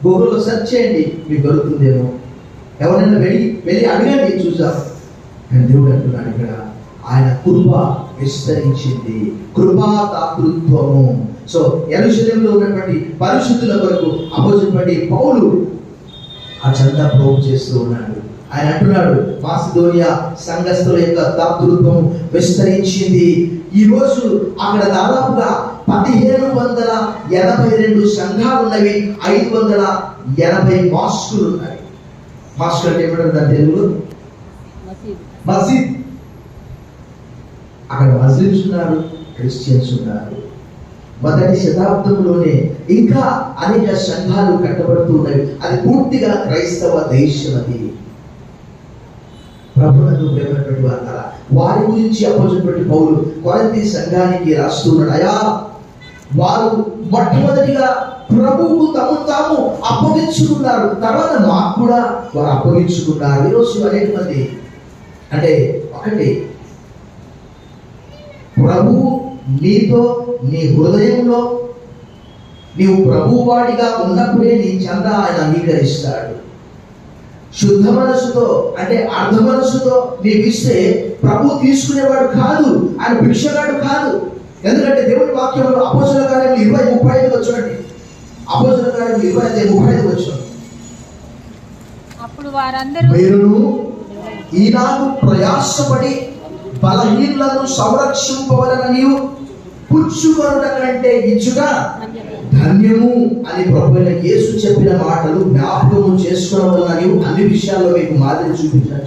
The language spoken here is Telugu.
గూగుల్లో సెర్చ్ చేయండి, మీకు దొరుకుతుందేమో. ఎవరైనా వెళ్ళి అడగండి, చూద్దాం. కానీ దేవుడు అంటున్నాడు ఇక్కడ, ఆయన కృప విస్తరించింది, కృపా దాతృత్వము. సో యెరూషలేములో ఉన్నటువంటి పరిశుద్ధుల కొరకు అపోజిట్ పౌలు ఆ చందా ప్రోగు చేస్తూ ఉన్నాడు. ఆయన అంటున్నాడు, మాసిదోనియా సంఘస్థుల యొక్క దాతృత్వం విస్తరించింది. ఈ రోజు అక్కడ దాదాపుగా 1782 సంఘాలు ఉన్నవి, 580 మాస్కులు ఉన్నాయి. మాస్కులు అంటే ఏమంటారు తెలుగులో? మసీద్. అక్కడ ముస్లిమ్స్ ఉన్నారు, క్రిస్టియన్స్ ఉన్నారు. మొదటి శతాబ్దంలోనే ఇంకా అనేక సంఘాలు కట్టబడుతూ ఉన్నవి. అది పూర్తిగా క్రైస్తవ దేశం. అది ప్రభువుకు ప్రేమైనటువంటి వారు. వారి గురించి అపోజిట్ పౌలు కొరింథీ సంఘానికి రాస్తున్నాడు. అయా, వారు మొట్టమొదటిగా ప్రభువుకు తాము అప్పగించుకున్నారు, తర్వాత మాకు కూడా వారు అప్పగించుకున్నారు. ఈరోజు అనేక మంది అంటే ఒకటి, ప్రభువు నీతో నీ హృదయంలో నీవు ప్రభువాడిగా ఉన్నప్పుడే నీ చందా ఆయన అంగీకరిస్తాడు. శుద్ధ మనసుతో అంటే అర్ధ మనసుతో నీవు ఇస్తే ప్రభు తీసుకునేవాడు కాదు, ఆయన భిక్షగాడు కాదు. ఎందుకంటే దేవుని వాక్యంలో అపోస్తలుల కార్యములు 20:35 వచ్చాడండి. అపోస్తలుల కార్యములు 20:35 వచ్చాడు. అప్పుడు వారందరూ మీరును ఈనాడు ప్రయాసపడి బలహీనులను సంరక్షింపవలనని పుచ్చుకొనుట కంటే ఇచ్చుట ధన్యము అని ప్రభువైన యేసు చెప్పిన మాటలు జ్ఞాపకము చేసుకోవడం వలన అన్ని విషయాల్లో మీకు మాదిరి చూపించాను.